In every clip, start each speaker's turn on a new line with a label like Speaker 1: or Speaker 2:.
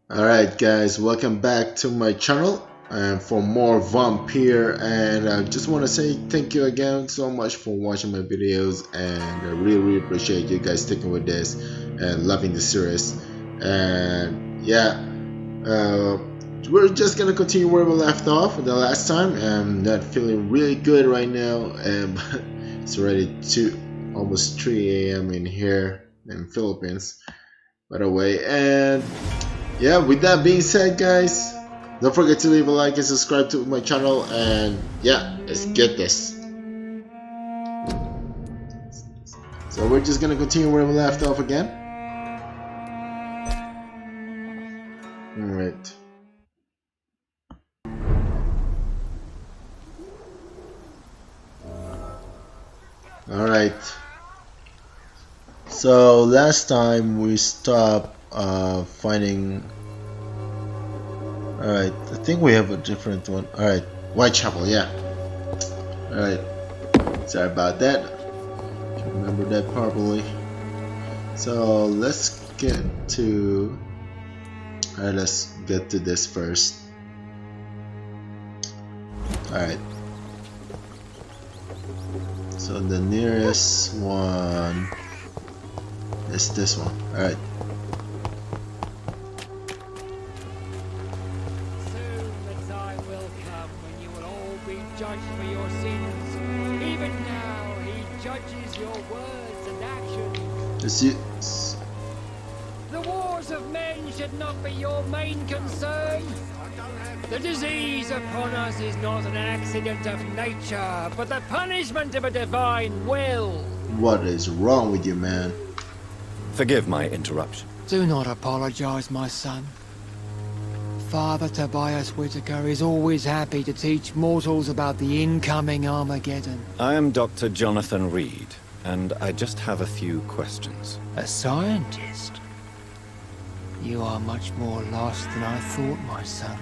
Speaker 1: Alright guys, welcome back to my channel and for more Vampyr, and I just want to say thank you again so much for watching my videos, and I really appreciate you guys sticking with this and loving the series. And yeah, we're just gonna continue where we left off the last time. I'm not feeling really good right now, and it's already almost 3 a.m. in here in Philippines, by the way. And yeah, with that being said, guys, don't forget to leave a like and subscribe to my channel, and yeah, let's get this. So we're just gonna continue where we left off again. Alright. Alright. So last time we stopped finding. Alright, I think we have a different one. Alright, Whitechapel, yeah. Alright, sorry about that. Can't remember that properly. So let's get to. Alright, let's get to this first. Alright. So the nearest one is this one. Alright.
Speaker 2: Judged for your sins. Even now, he judges your words and actions. The wars of men should not be your main concern. The disease upon us is not an accident of nature, but the punishment of a divine will.
Speaker 1: What is wrong with you, man?
Speaker 3: Forgive my interruption.
Speaker 2: Do not apologize, my son. Father Tobias Whitaker is always happy to teach mortals about the incoming Armageddon.
Speaker 3: I am Dr. Jonathan Reid, and I just have a few questions.
Speaker 2: A scientist? You are much more lost than I thought, my son.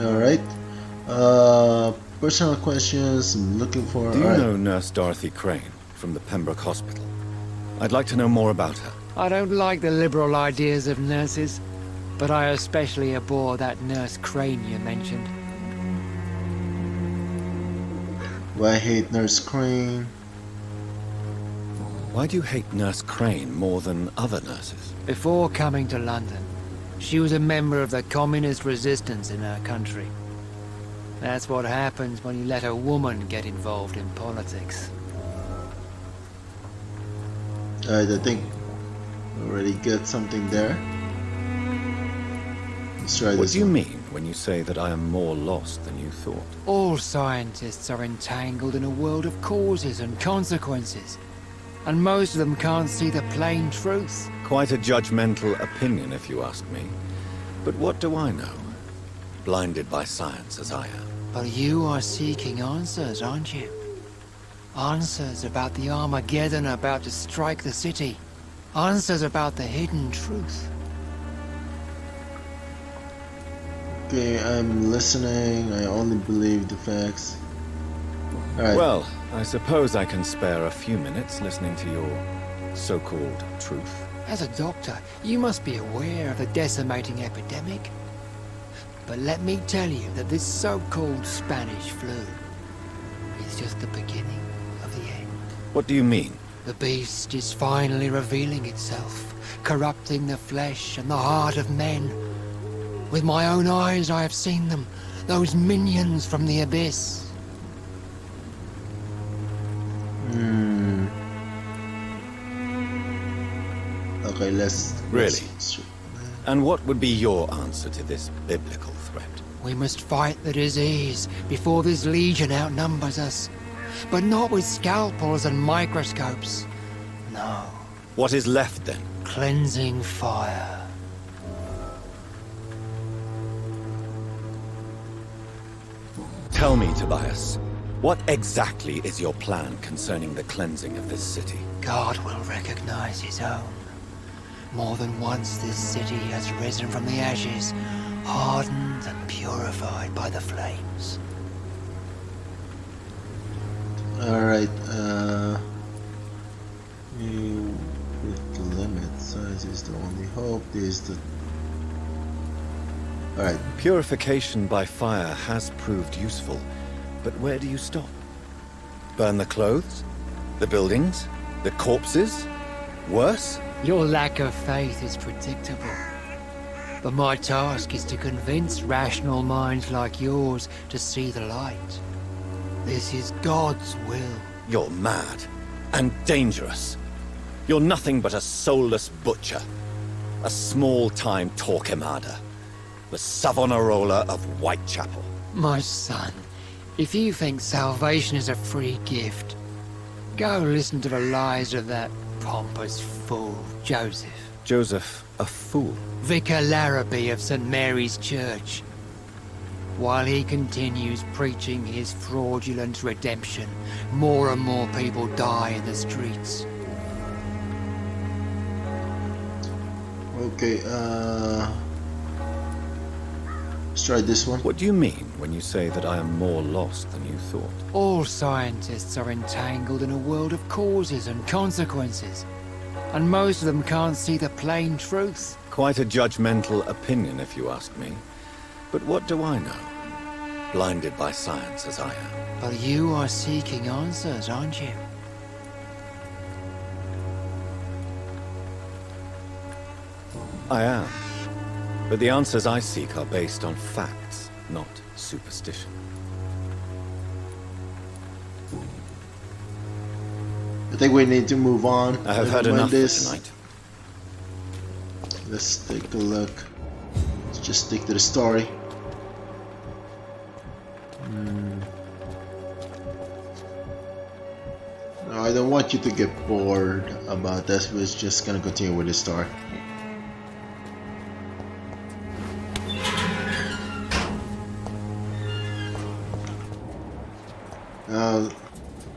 Speaker 1: Alright. Personal questions I'm looking for.
Speaker 3: Do you know Nurse Dorothy Crane from the Pembroke Hospital? I'd like to know more about her.
Speaker 2: I don't like the liberal ideas of nurses, but I especially abhor that Nurse Crane you mentioned.
Speaker 1: Why hate Nurse Crane?
Speaker 3: Why do you hate Nurse Crane more than other nurses?
Speaker 2: Before coming to London, she was a member of the communist resistance in our country. That's what happens when you let a woman get involved in politics.
Speaker 1: Alright, I think already get something there. Let's try
Speaker 3: What
Speaker 1: this
Speaker 3: do you
Speaker 1: one.
Speaker 3: mean when you say that I am more lost than you thought?
Speaker 2: All scientists are entangled in a world of causes and consequences, and most of them can't see the plain truth.
Speaker 3: Quite a judgmental opinion, if you ask me. But what do I know? Blinded by science as I am.
Speaker 2: But you are seeking answers, aren't you? Answers about the Armageddon about to strike the city. Answers about the hidden truth.
Speaker 1: Okay, I'm listening. I only believe the facts. Alright.
Speaker 3: Well, I suppose I can spare a few minutes listening to your so-called truth.
Speaker 2: As a doctor, you must be aware of the decimating epidemic. But let me tell you that this so-called Spanish flu is just the beginning of the end.
Speaker 3: What do you mean?
Speaker 2: The beast is finally revealing itself, corrupting the flesh and the heart of men. With my own eyes I have seen them, those minions from the abyss.
Speaker 1: Okay, let's...
Speaker 3: Really? And what would be your answer to this biblical threat?
Speaker 2: We must fight the disease before this legion outnumbers us. But not with scalpels and microscopes. No.
Speaker 3: What is left then?
Speaker 2: Cleansing fire.
Speaker 3: Tell me, Tobias, what exactly is your plan concerning the cleansing of this city?
Speaker 2: God will recognize his own. More than once this city has risen from the ashes, hardened and purified by the flames.
Speaker 1: Alright, with the limit size is the only hope. This is the... Alright.
Speaker 3: Purification by fire has proved useful, but where do you stop? Burn the clothes? The buildings? The corpses? Worse?
Speaker 2: Your lack of faith is predictable. But my task is to convince rational minds like yours to see the light. This is God's will.
Speaker 3: You're mad. And dangerous. You're nothing but a soulless butcher. A small-time Torquemada. The Savonarola of Whitechapel.
Speaker 2: My son, if you think salvation is a free gift, go listen to the lies of that pompous fool, Joseph.
Speaker 3: Joseph, a fool?
Speaker 2: Vicar Larrabee of St. Mary's Church. While he continues preaching his fraudulent redemption, more and more people die in the streets.
Speaker 1: Okay, let's try this one.
Speaker 3: What do you mean when you say that I am more lost than you thought?
Speaker 2: All scientists are entangled in a world of causes and consequences, and most of them can't see the plain truth.
Speaker 3: Quite a judgmental opinion, if you ask me. But what do I know? Blinded by science as I am.
Speaker 2: But you are seeking answers, aren't you?
Speaker 3: I am. But the answers I seek are based on facts, not superstition.
Speaker 1: I think we need to move on.
Speaker 3: I have heard enough for tonight.
Speaker 1: Let's take a look. Let's just stick to the story. No, I don't want you to get bored about this. We're just gonna continue with the story.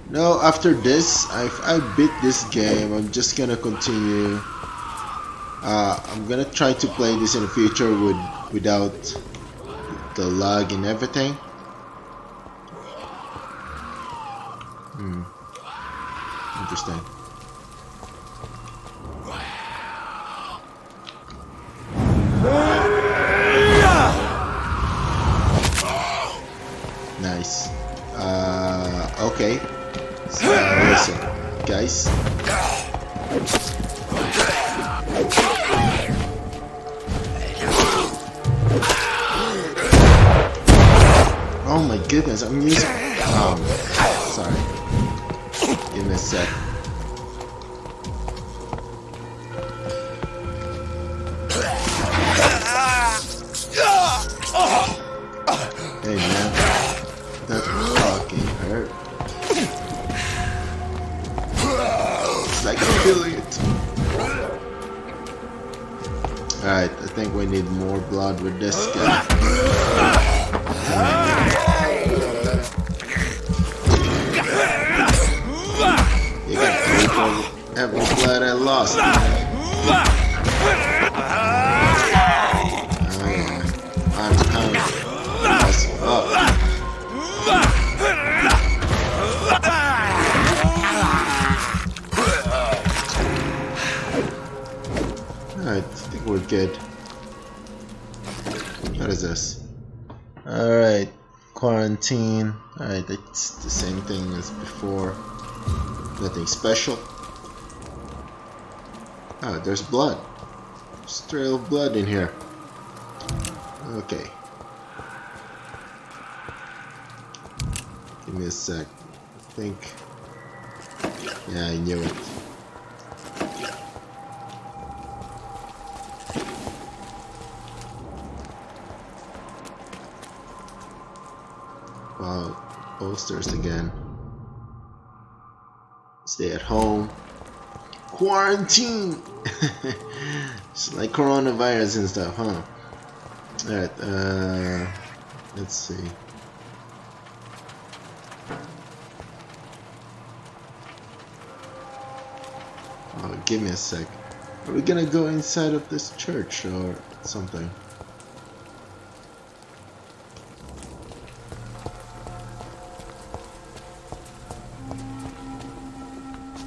Speaker 1: No, after this, I beat this game. I'm just gonna continue. I'm gonna try to play this in the future without the lag and everything. Interesting. Nice. Okay. So, listen, guys. Oh my goodness, I'm using... sorry. Give me a sec. Hey man, that fucking hurt. It's like I'm feeling it. Alright, I think we need more blood with this guy. You got to for every blood I lost, man. I'm hungry. That's up. Alright, I think we're good. What is this? Alright, quarantine. Alright, it's the same thing as before. Nothing special. Oh, there's blood. There's a trail of blood in here. Okay. Give me a sec. I think... Yeah, I knew it. Wow, posters again. Stay at home. Quarantine! It's like coronavirus and stuff, huh? Alright, let's see. Oh, give me a sec. Are we gonna go inside of this church or something?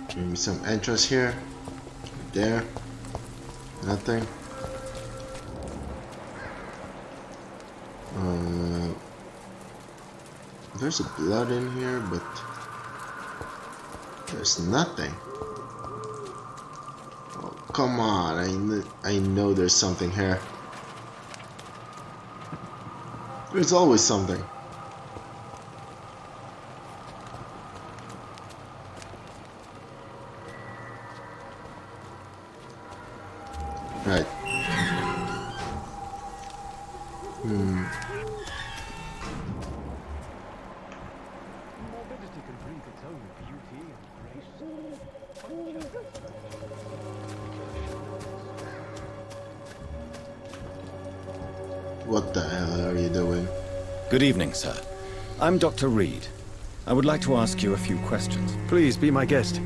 Speaker 1: Give me some entrance here. There. Nothing. There's a blood in here, but there's nothing. Oh, come on, I know there's something here. There's always something. Right. What the hell are you doing?
Speaker 3: Good evening, sir. I'm Dr. Reid. I would like to ask you a few questions.
Speaker 4: Please be my guest.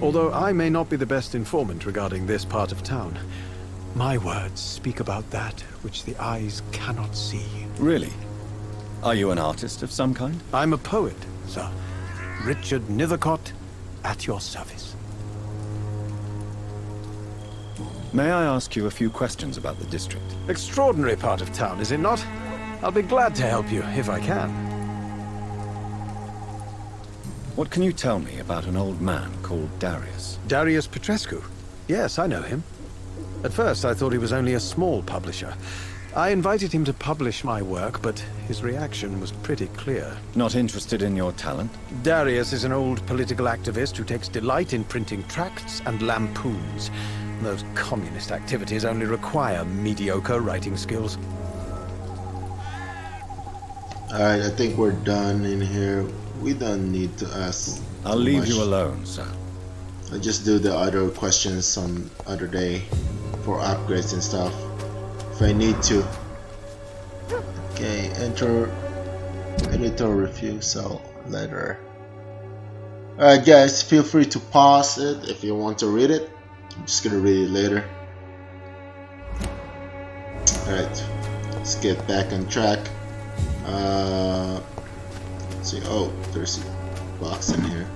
Speaker 4: Although I may not be the best informant regarding this part of town, my words speak about that which the eyes cannot see.
Speaker 3: Really? Are you an artist of some kind?
Speaker 4: I'm a poet, sir. Richard Nethercott, at your service.
Speaker 3: May I ask you a few questions about the district?
Speaker 4: Extraordinary part of town, is it not? I'll be glad to help you, if I can.
Speaker 3: What can you tell me about an old man called Darius?
Speaker 4: Darius Petrescu? Yes, I know him. At first, I thought he was only a small publisher. I invited him to publish my work, but his reaction was pretty clear.
Speaker 3: Not interested in your talent?
Speaker 4: Darius is an old political activist who takes delight in printing tracts and lampoons. Those communist activities only require mediocre writing skills.
Speaker 1: Alright, I think we're done in here. We don't need to ask.
Speaker 3: I'll leave you alone, sir.
Speaker 1: I'll just do the other questions some other day for upgrades and stuff if I need to. Okay, enter editor refusal letter. Alright guys, feel free to pause it if you want to read it. I'm just gonna read it later. Alright, let's get back on track. Let's see. Oh, there's a box in here.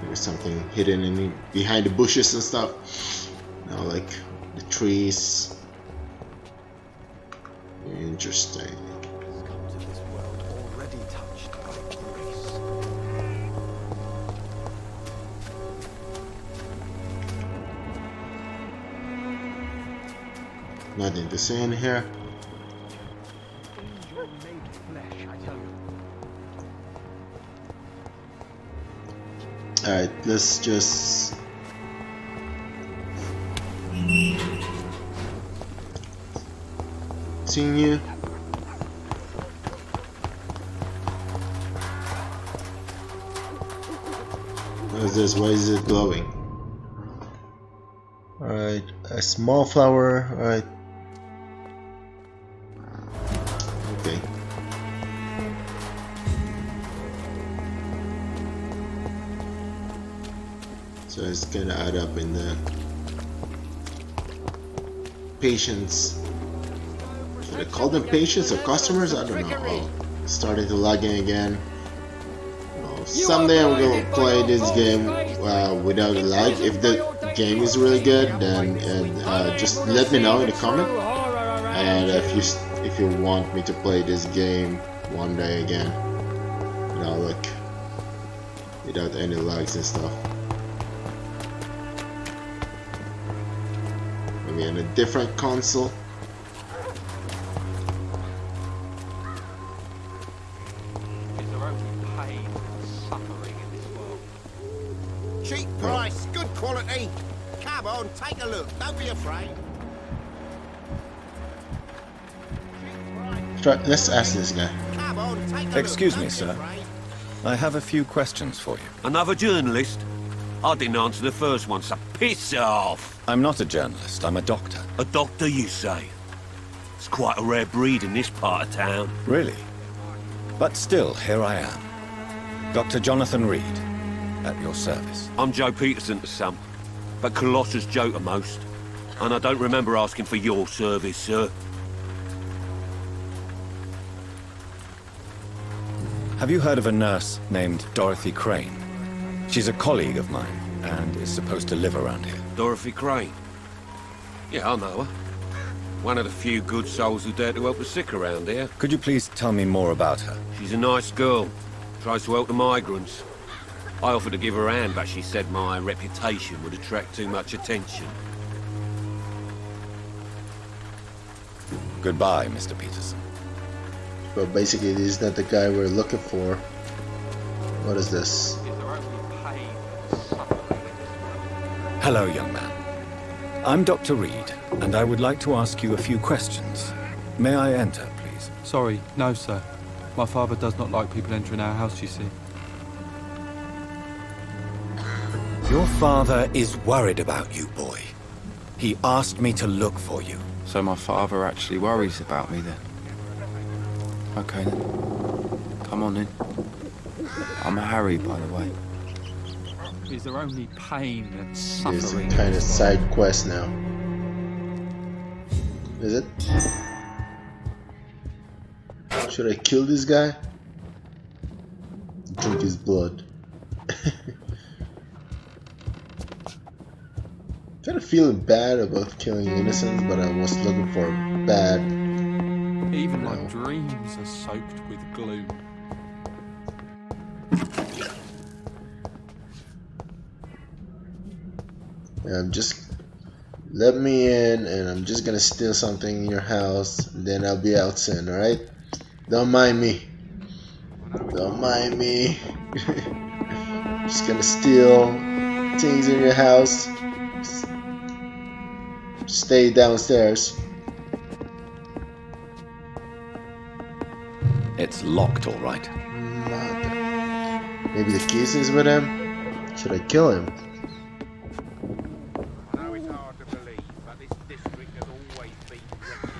Speaker 1: There's something hidden in behind the bushes and stuff. Now, like the trees. Interesting. Nothing to see in here. Alright, let's just continue. What is this? Why is it glowing? Alright, a small flower. Alright. Okay. So it's gonna add up in the patients. Should I call them patients or customers? I don't know. Oh, starting to log in again. Oh, someday I'm gonna play this game without a lag. If the game is really good, then just let me know in the comment. And if you want me to play this game one day again, you know, like without any lags and stuff. Maybe on a different console.
Speaker 5: Is there only pain and suffering in this world?
Speaker 6: Cheap price, good quality. Come on, take a look. Don't be afraid.
Speaker 1: Let's ask this guy.
Speaker 6: Come on, take a look.
Speaker 3: Excuse me,
Speaker 6: Don't be
Speaker 3: sir.
Speaker 6: afraid.
Speaker 3: I have a few questions for you.
Speaker 5: Another journalist? I didn't answer the first one, so piss off.
Speaker 3: I'm not a journalist, I'm a doctor.
Speaker 5: A doctor, you say? It's quite a rare breed in this part of town.
Speaker 3: Really? But still, here I am. Dr. Jonathan Reid, at your service.
Speaker 5: I'm Joe Peterson to some, but Colossus Joe to most. And I don't remember asking for your service, sir.
Speaker 3: Have you heard of a nurse named Dorothy Crane? She's a colleague of mine. and is supposed to live around here.
Speaker 5: Dorothy Crane. Yeah, I know her. One of the few good souls who dare to help the sick around here.
Speaker 3: Could you please tell me more about her?
Speaker 5: She's a nice girl. Tries to help the migrants. I offered to give her a hand, but she said my reputation would attract too much attention.
Speaker 3: Goodbye, Mr. Peterson.
Speaker 1: But basically, this is not the guy we're looking for. What is this?
Speaker 3: Hello, young man. I'm Dr. Reid, and I would like to ask you a few questions. May I enter, please?
Speaker 7: Sorry, no, sir. My father does not like people entering our house, you see.
Speaker 3: Your father is worried about you, boy. He asked me to look for you.
Speaker 7: So my father actually worries about me then? Okay then. Come on in. I'm Harry, by the way. Is there only pain and suffering?
Speaker 1: It's kind of side quest now. Is it? Should I kill this guy? Drink his blood. Kind of feeling bad about killing innocents, but I was looking for bad.
Speaker 7: Even my dreams are soaked with gloom.
Speaker 1: Just let me in, and I'm just gonna steal something in your house, and then I'll be out soon. All right? Don't mind me. Don't mind me. Just gonna steal things in your house. Stay downstairs.
Speaker 3: It's locked, all right.
Speaker 1: Maybe the keys is with him? Should I kill him?
Speaker 6: I know it's hard to believe, but this district has always been wretched.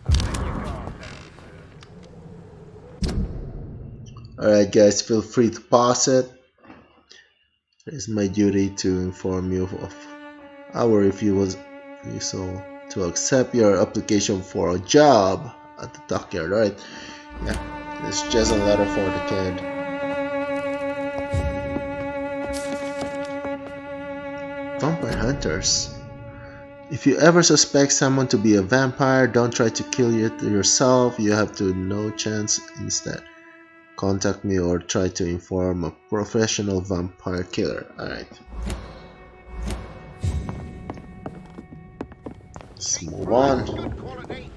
Speaker 6: Let your guard down, sir.
Speaker 1: Alright guys, feel free to pause it. It's my duty to inform you of our refusal to accept your application for a job at the dockyard. Alright, yeah, it's just a letter for the kid. Vampire hunters. If you ever suspect someone to be a vampire, don't try to kill it yourself. You have to no chance instead. Contact me or try to inform a professional vampire killer. Alright. Let's move on.
Speaker 6: Good quality.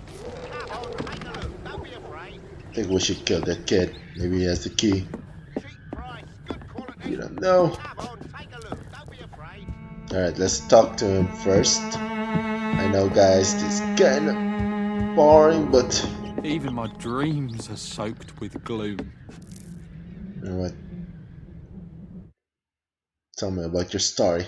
Speaker 6: Come on, take a look. Don't be afraid.
Speaker 1: I think we should kill that kid. Maybe he has the key.
Speaker 6: Cheap price. Good quality.
Speaker 1: You don't know.
Speaker 6: Come on, take a look. Don't be afraid.
Speaker 1: Alright, let's talk to him first. I know guys, this is kinda boring, but
Speaker 7: Even my dreams are soaked with gloom.
Speaker 1: you know what? Tell me about your story.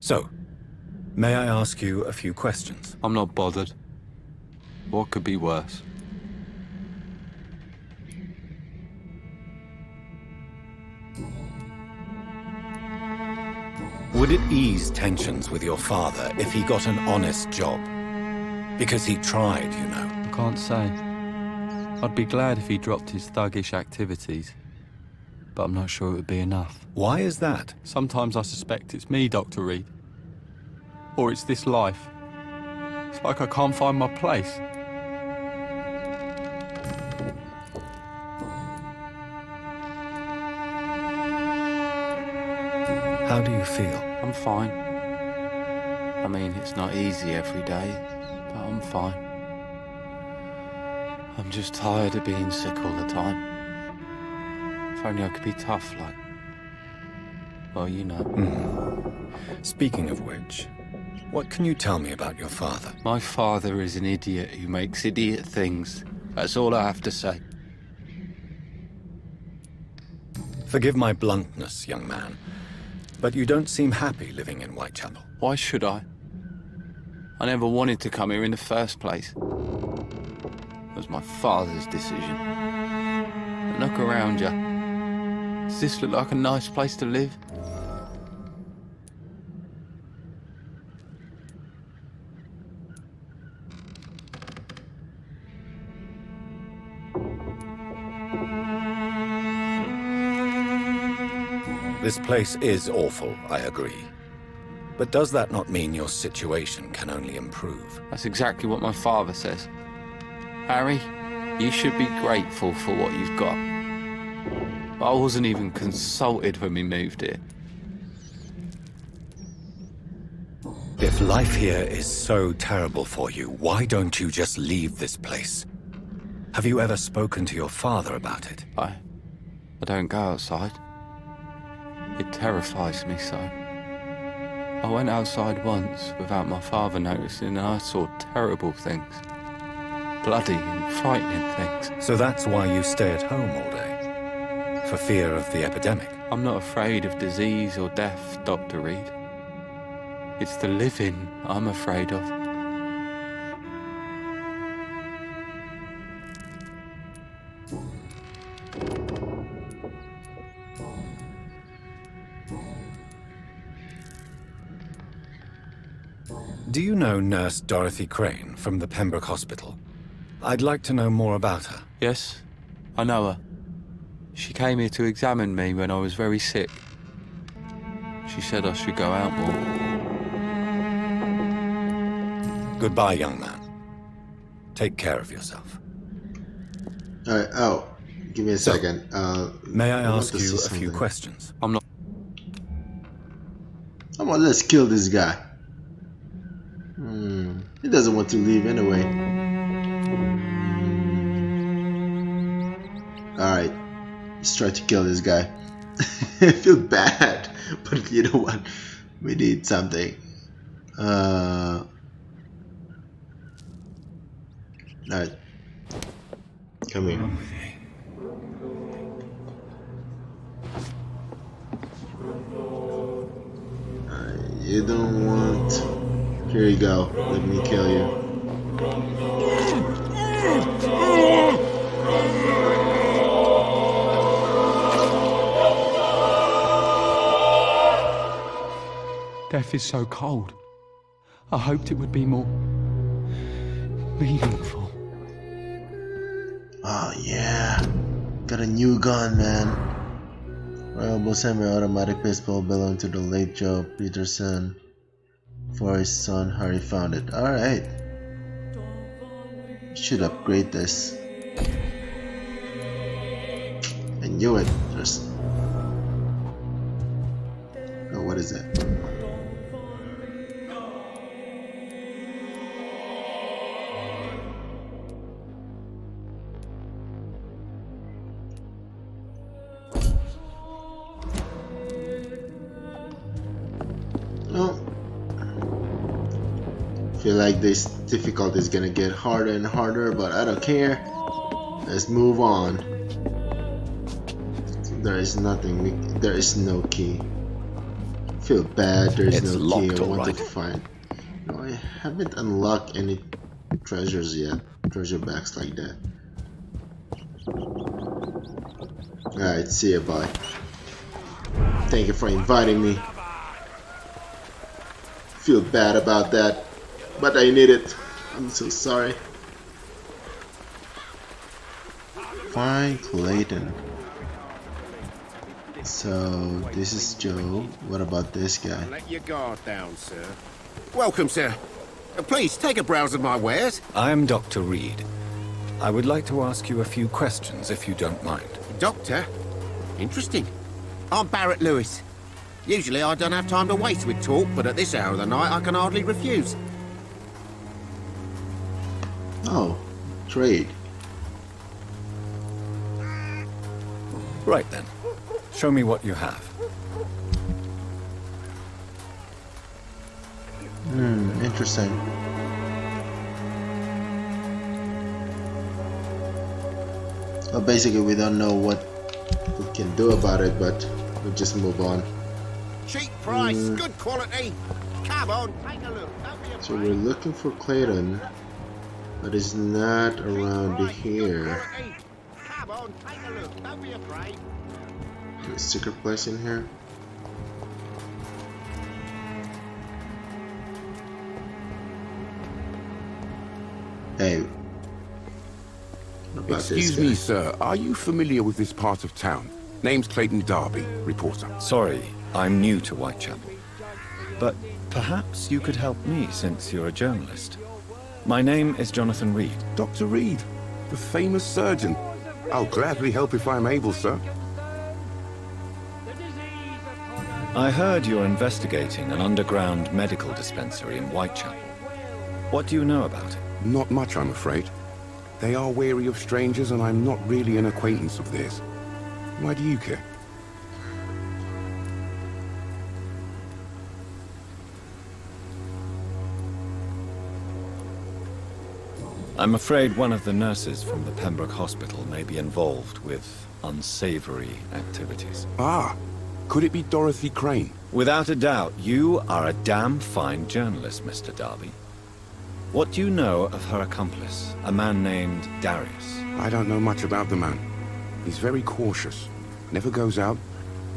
Speaker 3: So, may I ask you a few questions?
Speaker 7: I'm not bothered. What could be worse?
Speaker 3: Would it ease tensions with your father if he got an honest job? Because he tried, you know.
Speaker 7: I can't say. I'd be glad if he dropped his thuggish activities, but I'm not sure it would be enough.
Speaker 3: Why is that?
Speaker 7: Sometimes I suspect it's me, Dr. Reid. Or it's this life. It's like I can't find my place.
Speaker 3: How do you feel?
Speaker 7: I'm fine. I mean, it's not easy every day, but I'm fine. I'm just tired of being sick all the time. If only I could be tough like... well, you know.
Speaker 3: Speaking of which, what can you tell me about your father?
Speaker 7: My father is an idiot who makes idiot things. That's all I have to say.
Speaker 3: Forgive my bluntness, young man, but you don't seem happy living in Whitechapel.
Speaker 7: Why should I? I never wanted to come here in the first place. It was my father's decision. But look around you. Does this look like a nice place to live?
Speaker 3: This place is awful, I agree. But does that not mean your situation can only improve?
Speaker 7: That's exactly what my father says. Harry, you should be grateful for what you've got. But I wasn't even consulted when we moved here.
Speaker 3: If life here is so terrible for you, why don't you just leave this place? Have you ever spoken to your father about it?
Speaker 7: I don't go outside. It terrifies me so. I went outside once without my father noticing and I saw terrible things. Bloody and frightening things.
Speaker 3: So that's why you stay at home all day? For fear of the epidemic?
Speaker 7: I'm not afraid of disease or death, Dr. Reid. It's the living I'm afraid of.
Speaker 3: Do you know Nurse Dorothy Crane from the Pembroke Hospital? I'd like to know more about her.
Speaker 7: Yes, I know her. She came here to examine me when I was very sick. She said I should go out more.
Speaker 3: Goodbye, young man. Take care of yourself.
Speaker 1: Alright, oh, give me a second.
Speaker 3: May I ask you a few questions?
Speaker 7: I'm not...
Speaker 1: Come on, let's kill this guy. He doesn't want to leave anyway. Alright, let's try to kill this guy. I feel bad, but you know what? We need something. Alright, come here. You don't want... Here you go, let me kill you.
Speaker 8: Death is so cold. I hoped it would be more meaningful.
Speaker 1: Oh yeah, got a new gun, man. Reliable semi-automatic pistol belonging to the late Joe Peterson. For his son Harry found it. Alright. Should upgrade this. I knew it. Just... Oh, what is it? Feel like this difficulty is gonna get harder and harder, but I don't care. Let's move on. There is nothing. There is no key. Feel bad. There is no key. I wanted to find. No, I haven't unlocked any treasures yet. Treasure bags like that. Alright, see ya, bye. Thank you for inviting me. Feel bad about that. But I need it. I'm so sorry. Fine, Clayton. So this is Joe. What about this guy?
Speaker 9: Let your guard down, sir. Welcome, sir. Please take a browse of my wares.
Speaker 3: I am Dr. Reid. I would like to ask you a few questions, if you don't mind.
Speaker 9: Doctor? Interesting. I'm Barrett Lewis. Usually I don't have time to waste with talk, but at this hour of the night I can hardly refuse.
Speaker 1: Oh, trade.
Speaker 3: Right then. Show me what you have.
Speaker 1: Interesting. Well, basically we don't know what we can do about it, but we'll just move on.
Speaker 9: Cheap price, good quality. Come on, take a look. Don't be afraid.
Speaker 1: So we're looking for Clayton, but it's not around here.
Speaker 9: Come on, take a look. Don't be afraid.
Speaker 1: There's a secret place in here. Hey. What about
Speaker 10: Excuse
Speaker 1: this guy?
Speaker 10: me, sir. Are you familiar with this part of town? Name's Clayton Darby, reporter.
Speaker 3: Sorry, I'm new to Whitechapel. But perhaps you could help me since you're a journalist. My name is Jonathan Reid.
Speaker 10: Dr. Reid, the famous surgeon. I'll gladly help if I'm able, sir.
Speaker 3: I heard you're investigating an underground medical dispensary in Whitechapel. What do you know about it?
Speaker 10: Not much, I'm afraid. They are wary of strangers, and I'm not really an acquaintance of theirs. Why do you care?
Speaker 3: I'm afraid one of the nurses from the Pembroke Hospital may be involved with unsavory activities.
Speaker 10: Ah, could it be Dorothy Crane?
Speaker 3: Without a doubt, you are a damn fine journalist, Mr. Darby. What do you know of her accomplice, a man named Darius?
Speaker 10: I don't know much about the man. He's very cautious. Never goes out.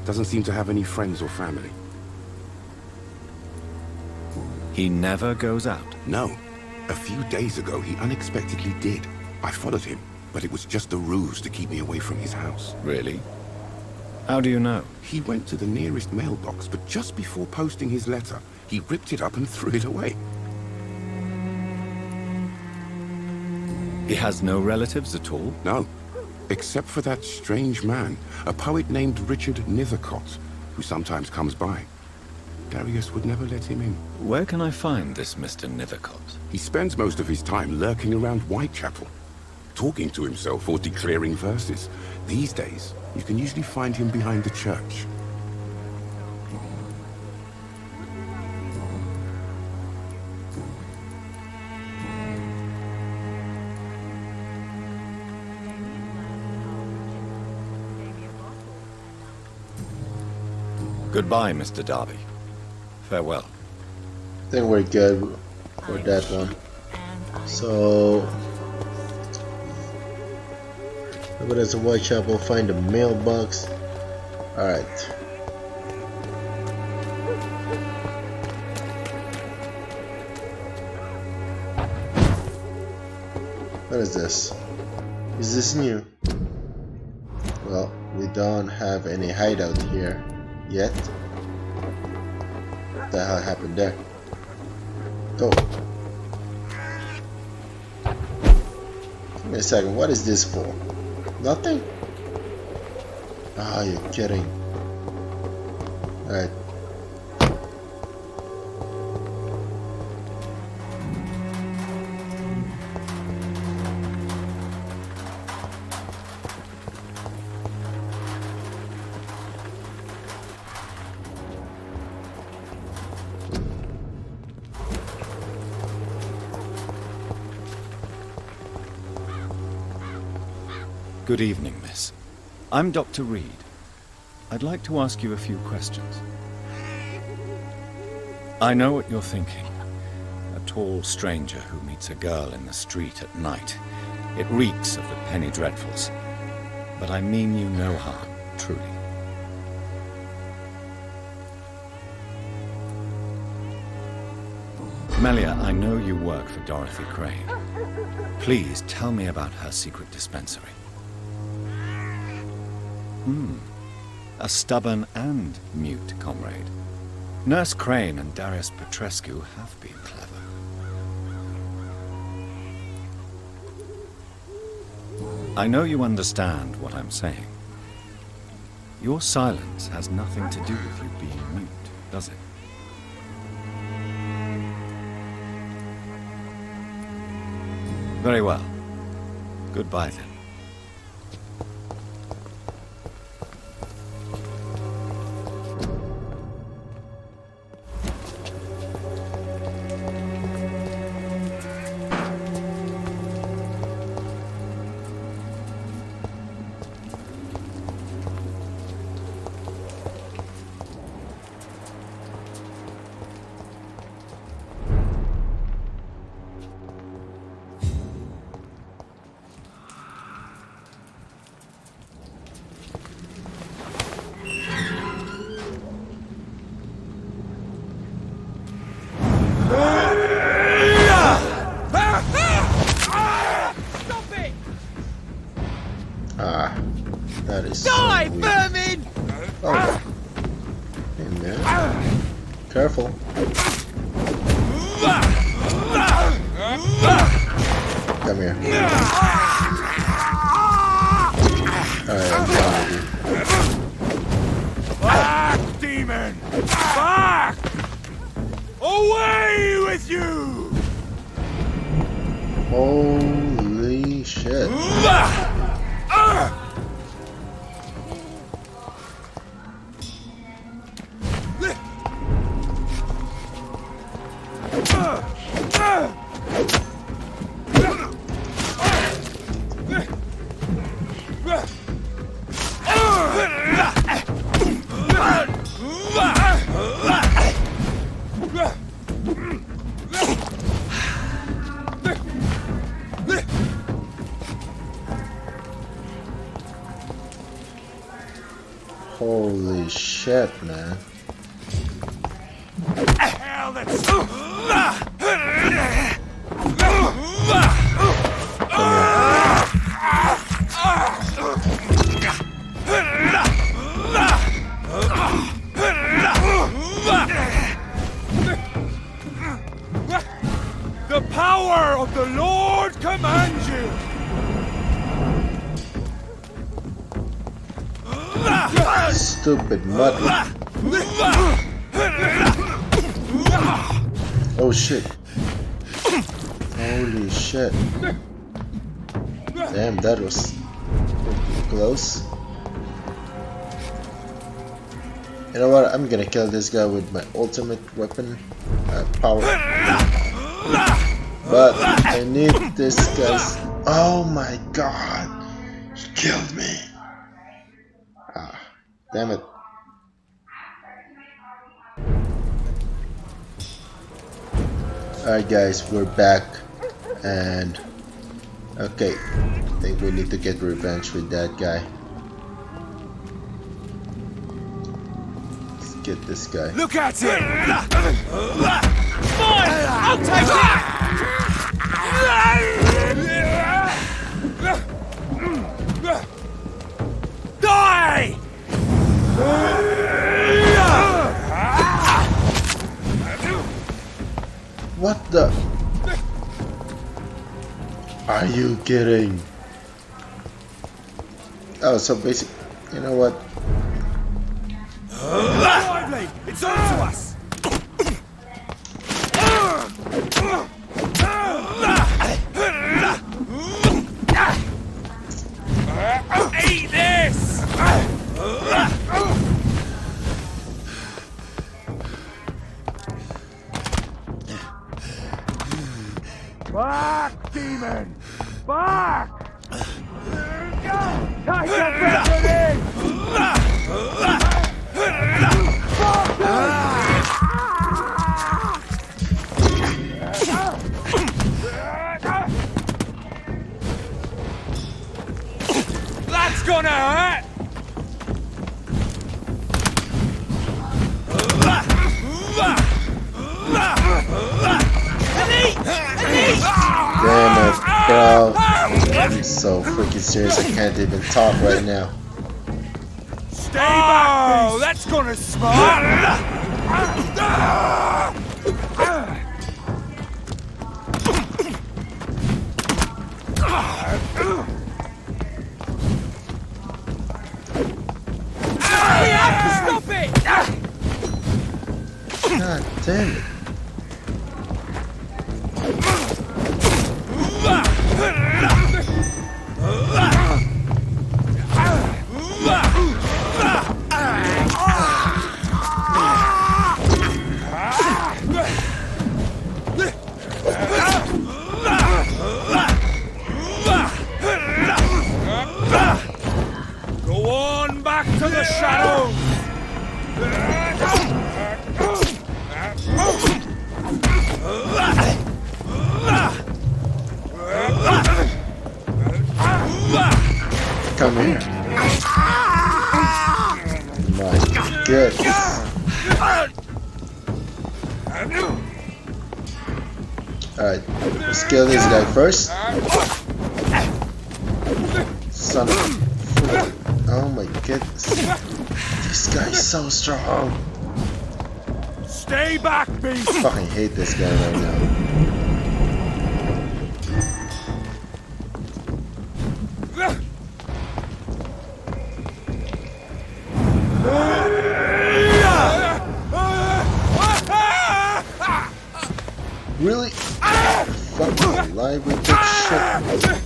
Speaker 10: Doesn't seem to have any friends or family.
Speaker 3: He never goes out?
Speaker 10: No. A few days ago, he unexpectedly did. I followed him, but it was just a ruse to keep me away from his house.
Speaker 3: Really? How do you know?
Speaker 10: He went to the nearest mailbox, but just before posting his letter, he ripped it up and threw it away.
Speaker 3: He has no relatives at all?
Speaker 10: No. Except for that strange man, a poet named Richard Nethercott, who sometimes comes by. Darius would never let him in.
Speaker 3: Where can I find this Mr. Nethercott?
Speaker 10: He spends most of his time lurking around Whitechapel, talking to himself or declaring verses. These days, you can usually find him behind the church.
Speaker 3: Goodbye, Mr. Darby. Farewell.
Speaker 1: I think we're good for that one. So, evidence of Whitechapel, find the mailbox. Alright. What is this? Is this new? Well, we don't have any hideout here yet. What the hell happened there? Go. Give me a second. What is this for? Nothing? Ah, you're kidding. Alright.
Speaker 3: Good evening, miss. I'm Dr. Reid. I'd like to ask you a few questions. I know what you're thinking. A tall stranger who meets a girl in the street at night. It reeks of the penny dreadfuls. But I mean you no harm, truly. Melia, I know you work for Dorothy Crane. Please tell me about her secret dispensary. A stubborn and mute comrade. Nurse Crane and Darius Petrescu have been clever. I know you understand what I'm saying. Your silence has nothing to do with you being mute, does it? Very well. Goodbye then.
Speaker 1: That is
Speaker 2: Die,
Speaker 1: so weird.
Speaker 2: vermin!
Speaker 1: Careful. Come here. Alright, I'm done with you.
Speaker 6: Back, demon! Back! Away with you!
Speaker 1: Holy shit. Holy shit, man.
Speaker 6: Hell, that's... The power of the Lord commands you!
Speaker 1: Stupid mud. Oh shit. Holy shit. Damn, that was close. You know what? I'm gonna kill this guy with my ultimate weapon power. But I need this guy's. Oh my god. He killed me. Ah, damn it. Alright guys, we're back and okay, I think we need to get revenge with that guy. Let's get this guy.
Speaker 6: Look at him! Fine! I'll take it! Die!
Speaker 1: What the? Are you kidding? Oh, so basic. You know what?
Speaker 6: Lively! It's on to us! Eat this! Back, demon! Back! Take a breath in! That's gonna hurt!
Speaker 1: Damn it, bro. I'm so freaking serious. I can't even talk right now.
Speaker 6: Stay back! Oh, that's gonna smart! Stop it!
Speaker 1: God damn it.
Speaker 6: Go on back to the shadows!
Speaker 1: Come here. My goodness. Alright, let's kill this guy first. Son of a freak. Oh my goodness. This guy's so strong.
Speaker 5: Stay back, beast!
Speaker 1: I fucking hate this guy right now. Really? Fucking alive with that shit.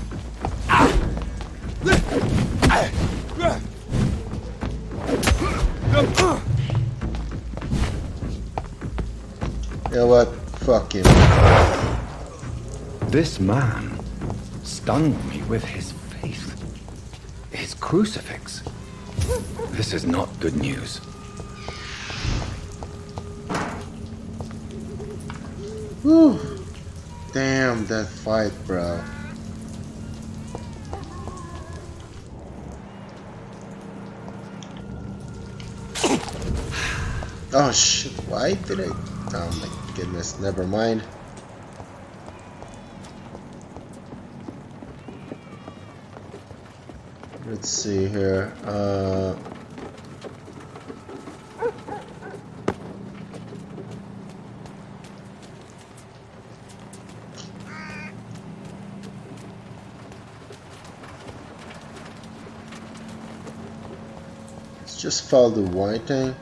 Speaker 1: You know what? Fuck him.
Speaker 11: This man stunned me with his faith. His crucifix. This is not good news.
Speaker 1: Whew. Damn that fight, bro. Oh shit, why did I? Oh my goodness, never mind. Let's see here. Let's just follow the white thing.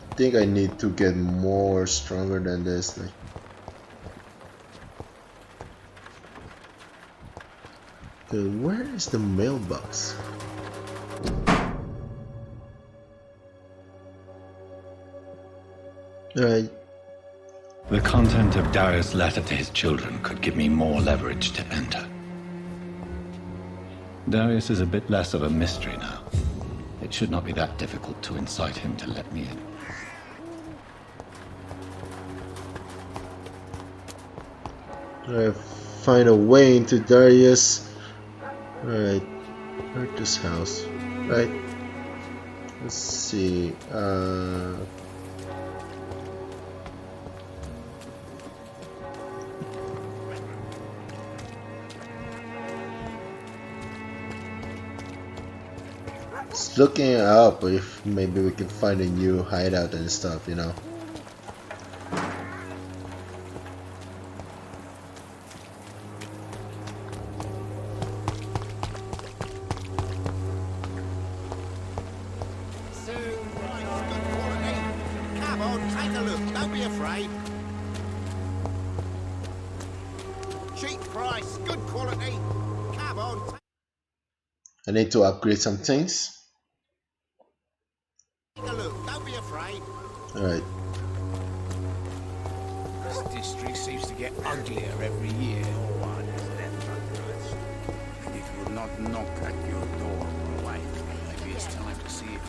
Speaker 1: I think I need to get more stronger than this thing. Okay, where is the mailbox? Alright.
Speaker 11: The content of Darius' letter to his children could give me more leverage to enter. Darius is a bit less of a mystery now. It should not be that difficult to incite him to let me in.
Speaker 1: Alright, find a way into Darius. Alright, where's this house? Right. Let's see. Just looking up if maybe we can find a new hideout and stuff, you know. I need to upgrade some things.
Speaker 9: Take a look, don't be afraid.
Speaker 1: Alright.
Speaker 6: This district seems to get uglier every year.
Speaker 10: And it will not knock at your door for a while.
Speaker 6: Maybe it's time to see if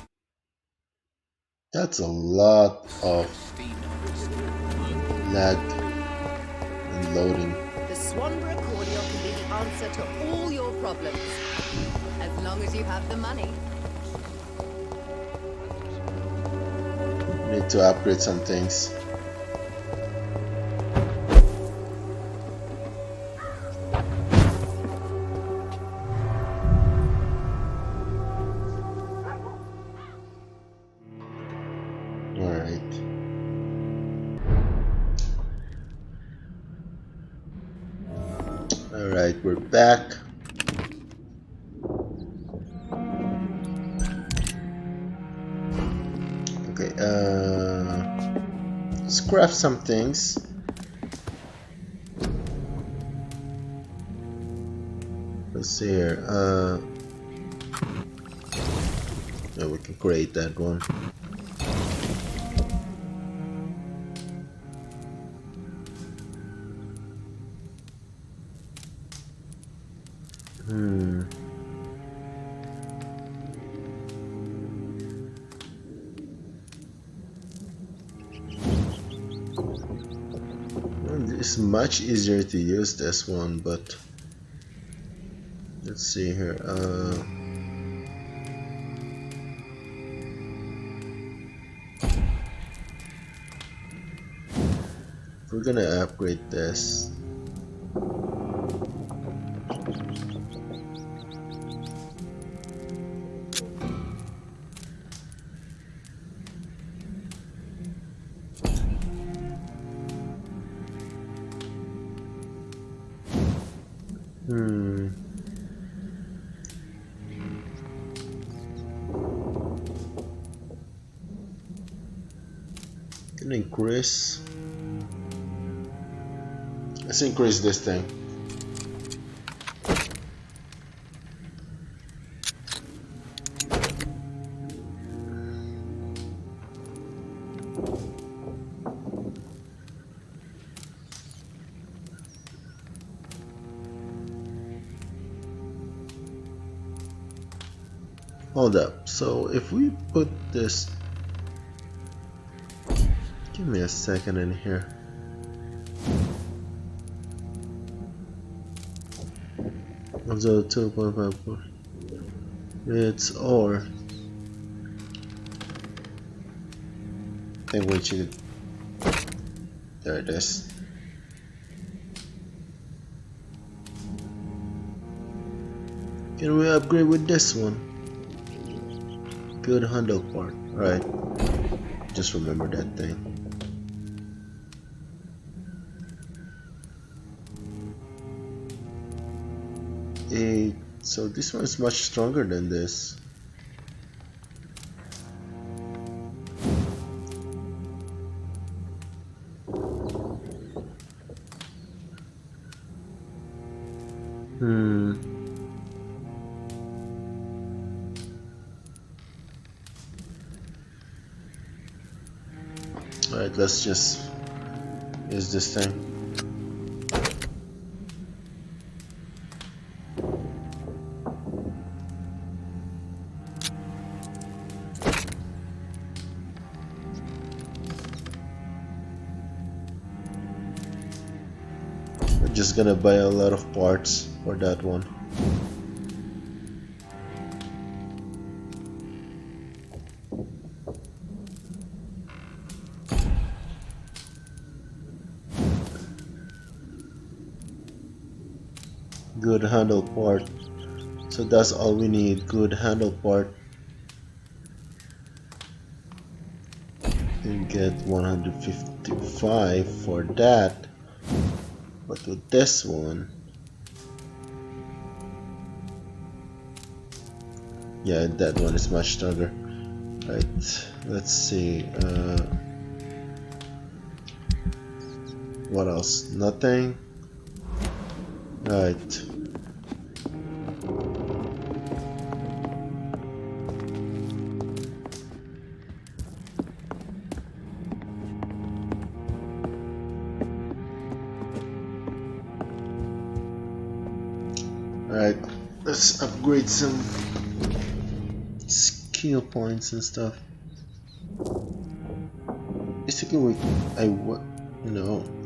Speaker 1: That's a lot of lag and loading.
Speaker 12: The Swanborough cordial can be the answer to all your problems. As long as you have the money.
Speaker 1: Need to upgrade some things. Alright, we're back. Okay, let's craft some things. Let's see here. Yeah, we can create that one. It's much easier to use this one, but let's see here. We're gonna upgrade this. Can increase. Let's increase this thing. Hold up, so if we put this, give me a second in here. Also 2.54. It's or I think we should. There it is. Can we upgrade with this one? Good handle part. Alright. Just remember that thing. So this one is much stronger than this. Alright, let's just use this thing. We're just gonna buy a lot of parts for that one. Good handle part. So that's all we need. Good handle part. And get 155 for that. But with this one, yeah, that one is much stronger. Right, let's see. What else? Nothing. Right. Alright, let's upgrade some skill points and stuff. Basically,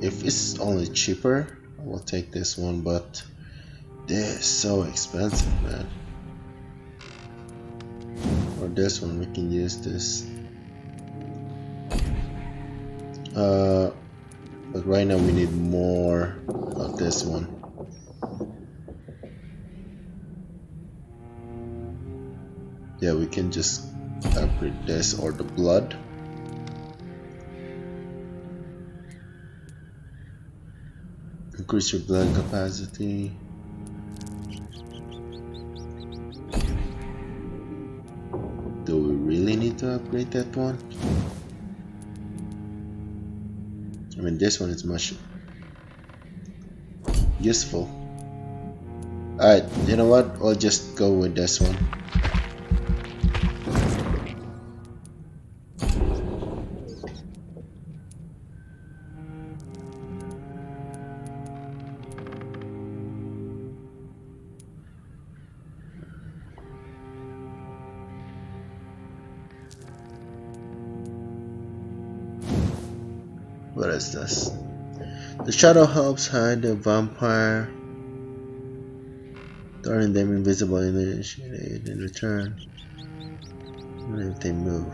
Speaker 1: if it's only cheaper, I will take this one, but this is so expensive, man. For this one, we can use this. But right now we need more of this one. Yeah, we can just upgrade this or the blood. Increase your blood capacity. Do we really need to upgrade that one? I mean, this one is much useful. Alright, you know what? I'll just go with this one. What is this? The shadow helps hide the vampire, turning them invisible in return if they move.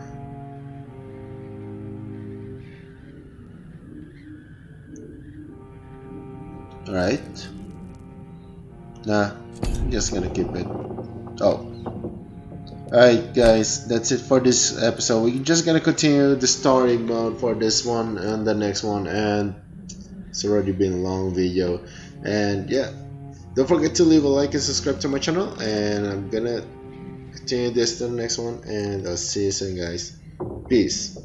Speaker 1: Alright. Nah, I'm just gonna keep it. Oh. Alright guys, that's it for this episode. We're just gonna continue the story mode for this one and the next one, and it's already been a long video, and yeah, Don't forget to leave a like and subscribe to my channel, and I'm gonna continue this to the next one, and I'll see you soon, guys. Peace.